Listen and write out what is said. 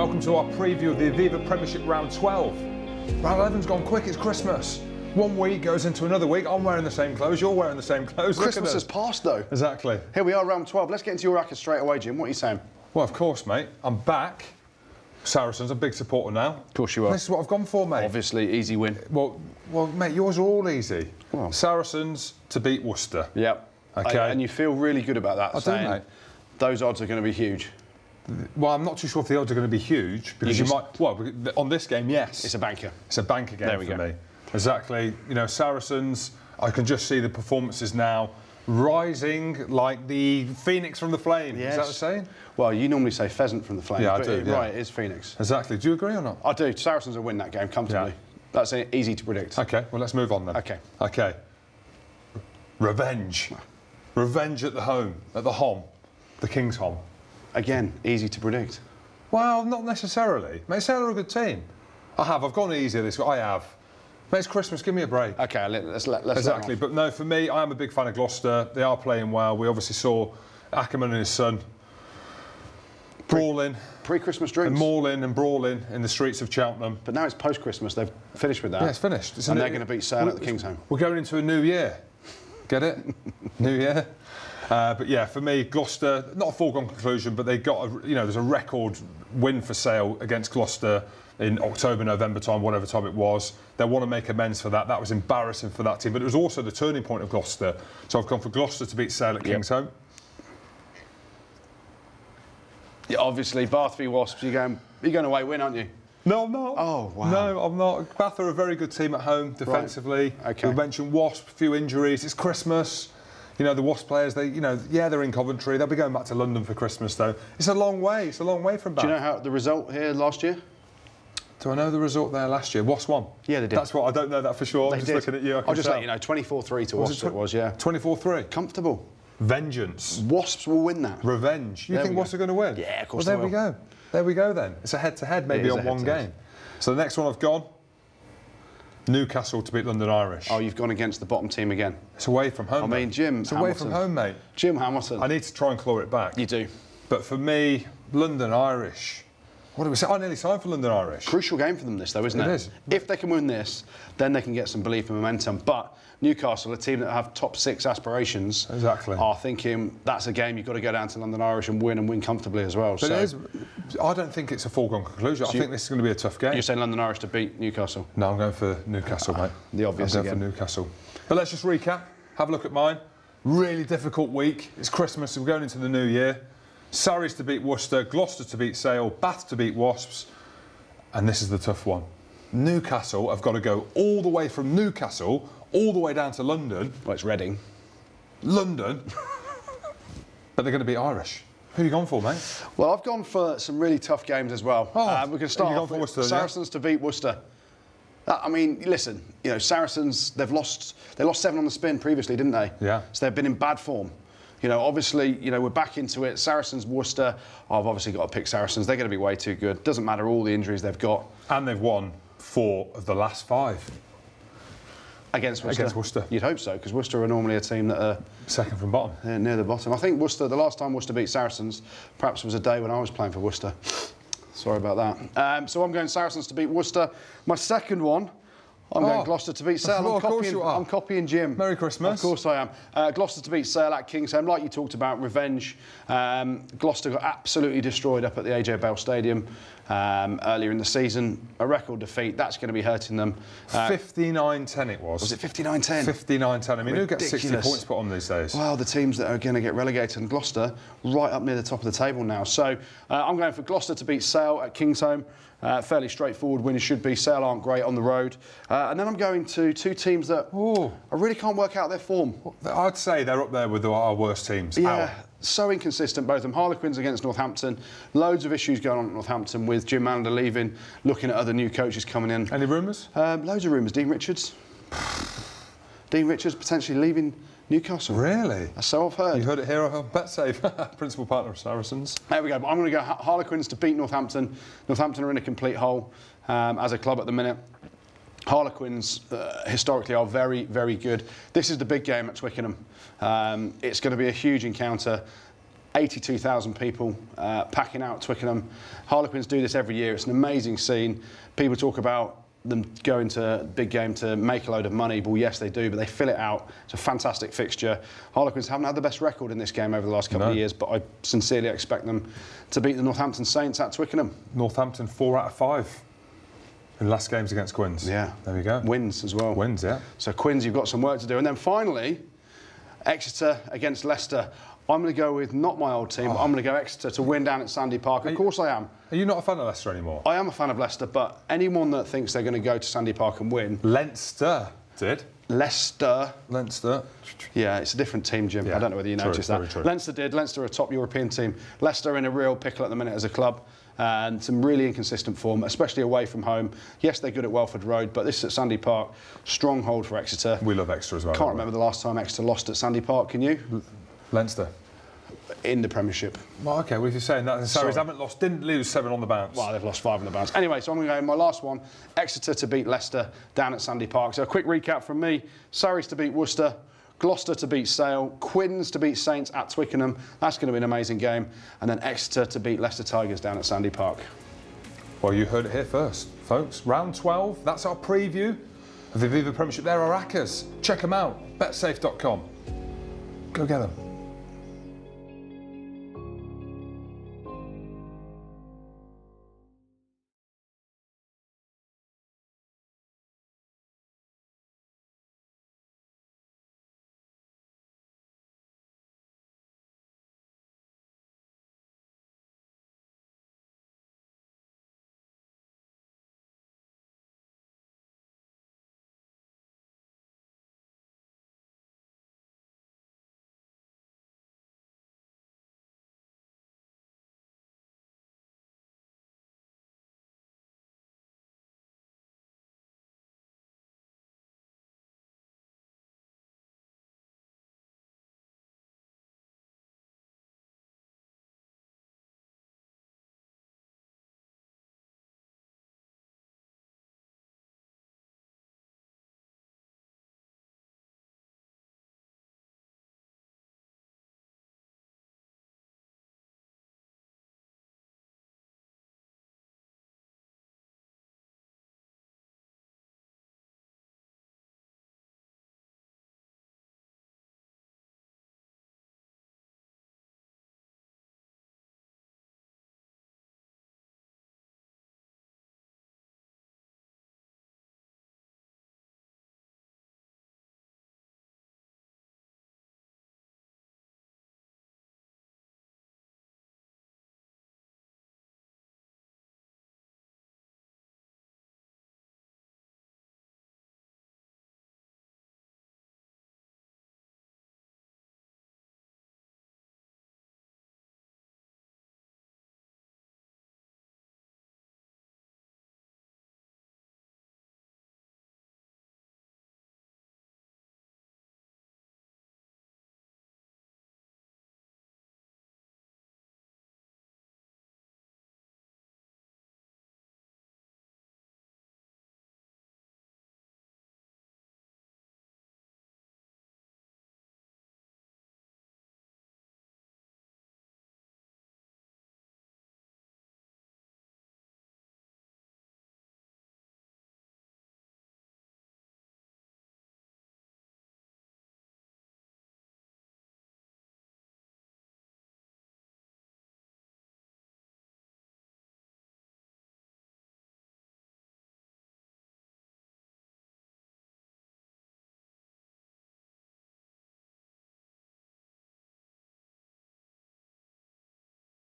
Welcome to our preview of the Aviva Premiership Round 12. Round 11's gone quick, it's Christmas. 1 week goes into another week. I'm wearing the same clothes, you're wearing the same clothes. Christmas has passed though. Exactly. Here we are, round 12. Let's get into your racket straight away, Jim. What are you saying? Well, of course, mate. I'm back. Saracens, a big supporter now. Of course you are. This is what I've gone for, mate. Obviously, easy win. Well, mate, yours are all easy. Well. Saracens to beat Worcester. Yep. Okay. And you feel really good about that, I do, mate. Those odds are going to be huge. Well, I'm not too sure if the odds are going to be huge because you might. Well, on this game, yes. It's a banker. It's a banker game for me. Exactly. You know, Saracens. I can just see the performances now rising like the phoenix from the flame. Yes. Is that the saying? Well, you normally say pheasant from the flame. Yeah, I but do. Yeah. Right, it is phoenix. Exactly. Do you agree or not? I do. Saracens will win that game comfortably. Yeah. That's easy to predict. Okay. Well, let's move on then. Okay. Okay. Revenge. Revenge at the home, at the Hom, the King's Hom. Again, easy to predict. Well, not necessarily. Mate, Sarah are a good team. I've gone easier this week. I have. Mate, it's Christmas. Give me a break. Okay, let's exactly. But no, for me, I am a big fan of Gloucester. They are playing well. We obviously saw Ackerman and his son brawling. Pre-Christmas drinks. And mauling and brawling in the streets of Cheltenham. But now it's post-Christmas. They've finished with that. Yeah, it's finished. And they're going to beat Sale at the King's Home. We're going into a new year. Get it? New year. But yeah, for me, Gloucester, not a foregone conclusion, but they got, there's a record win for Sale against Gloucester in October, November time, whatever time it was. They want to make amends for that. That was embarrassing for that team, but it was also the turning point of Gloucester. So I've gone for Gloucester to beat Sale at King's Home. Yeah, obviously, Bath v Wasps, you're going away win, aren't you? No, I'm not. Oh, wow. No, I'm not. Bath are a very good team at home, defensively. Right. Okay. We mentioned Wasp, a few injuries. It's Christmas. You know, the Wasp players, they're in Coventry. They'll be going back to London for Christmas, though. It's a long way. It's a long way from Bath. Do you know how the result here last year? Do I know the result there last year? Wasp won. Yeah, they did. That's what I don't know that for sure. I'm just looking at you. I'll just let you know, 24-3 to Wasps it was, yeah. 24-3. Comfortable. Vengeance. Wasps will win that. Revenge. You think Wasps are going to win? Yeah, of course they will. Well, there we go. There we go then. It's a head-to-head, maybe on one game. So the next one I've gone, Newcastle to beat London Irish. Oh, you've gone against the bottom team again. It's away from home. I mean, Jim It's away from home, mate. Jim Hamilton. I need to try and claw it back. You do. But for me, London Irish. What do we say? I nearly signed for London Irish. Crucial game for them this, though, isn't it? It is. If they can win this, then they can get some belief and momentum. But Newcastle, a team that have top 6 aspirations, are thinking that's a game you've got to go down to London Irish and win comfortably as well. But it is. I don't think it's a foregone conclusion. So I think this is going to be a tough game. You're saying London Irish to beat Newcastle? No, I'm going for Newcastle, mate. The obvious I'm going for Newcastle. But let's just recap. Have a look at mine. Really difficult week. It's Christmas. We're going into the new year. Surrey's to beat Worcester, Gloucester to beat Sale, Bath to beat Wasps. And this is the tough one. Newcastle have got to go all the way from Newcastle, all the way down to London. Well, it's Reading. London. But they're going to be Irish. Who have you gone for, mate? Well, I've gone for some really tough games as well. Oh, we're going to start off with Worcester, Saracens to beat Worcester. I mean, listen, Saracens, they lost 7 on the spin previously, didn't they? Yeah. So they've been in bad form. Obviously, we're back into it. Saracens, Worcester, I've obviously got to pick Saracens. They're going to be way too good. Doesn't matter all the injuries they've got. And they've won 4 of the last 5. Against Worcester? Against Worcester. You'd hope so, because Worcester are normally a team that are... second from bottom. Near the bottom. I think Worcester, the last time Worcester beat Saracens, perhaps was a day when I was playing for Worcester. Sorry about that. So I'm going Saracens to beat Worcester. My second one... I'm going Gloucester to beat Sale. Well, I'm copying Jim. Merry Christmas. Of course I am. Gloucester to beat Sale at King's Home. Like you talked about, revenge. Gloucester got absolutely destroyed up at the AJ Bell Stadium earlier in the season. A record defeat. That's going to be hurting them. 59-10 it was. Was it 59-10? 59-10. I mean, who gets 60 Ridiculous. points put on these days? Well, the teams that are going to get relegated, and Gloucester right up near the top of the table now. So I'm going for Gloucester to beat Sale at King's Home. Fairly straightforward win, it should be. Sale aren't great on the road. And then I'm going to 2 teams that I really can't work out their form. I'd say they're up there with our worst teams. Yeah, so inconsistent, both of them. Harlequins against Northampton. Loads of issues going on at Northampton with Jim Manander leaving, looking at other new coaches coming in. Any rumours? Loads of rumours. Dean Richards. Dean Richards potentially leaving Newcastle. Really? So I've heard. You heard it here on BetSafe, principal partner of Saracens. There we go. I'm going to go Harlequins to beat Northampton. Northampton are in a complete hole as a club at the minute. Harlequins historically are very, very good. This is the big game at Twickenham. It's going to be a huge encounter. 82,000 people packing out Twickenham. Harlequins do this every year. It's an amazing scene. People talk about them going to a big game to make a load of money. Well, yes, they do, but they fill it out. It's a fantastic fixture. Harlequins haven't had the best record in this game over the last couple of years, but I sincerely expect them to beat the Northampton Saints at Twickenham. Northampton 4 out of 5 in last games against Quins. Yeah. There we go. Wins as well. Wins, yeah. So Quins, you've got some work to do. And then finally, Exeter against Leicester. I'm going to go with not my old team, but I'm going to go Exeter to win down at Sandy Park. Of course I am. Are you not a fan of Leicester anymore? I am a fan of Leicester, but anyone that thinks they're going to go to Sandy Park and win... Leinster did. Leicester. Yeah, it's a different team, Jim. Yeah, I don't know whether you noticed that. True. Leinster did. Leinster are a top European team. Leicester in a real pickle at the minute as a club. And some really inconsistent form, especially away from home. Yes, they're good at Welford Road, but this is at Sandy Park. Stronghold for Exeter. We love Exeter as well. Can't remember the last time Exeter lost at Sandy Park, can you? Leinster. In the Premiership. Well, OK, well, if you're saying that, the Saracens haven't lost, didn't lose 7 on the bounce. Well, they've lost 5 on the bounce. Anyway, so I'm going to go in my last one, Exeter to beat Leicester down at Sandy Park. So a quick recap from me, Saracens to beat Worcester, Gloucester to beat Sale, Quins to beat Saints at Twickenham. That's going to be an amazing game. And then Exeter to beat Leicester Tigers down at Sandy Park. Well, you heard it here first, folks. Round 12, that's our preview of the Aviva Premiership. There are ACCAs. Check them out, betsafe.com. Go get them.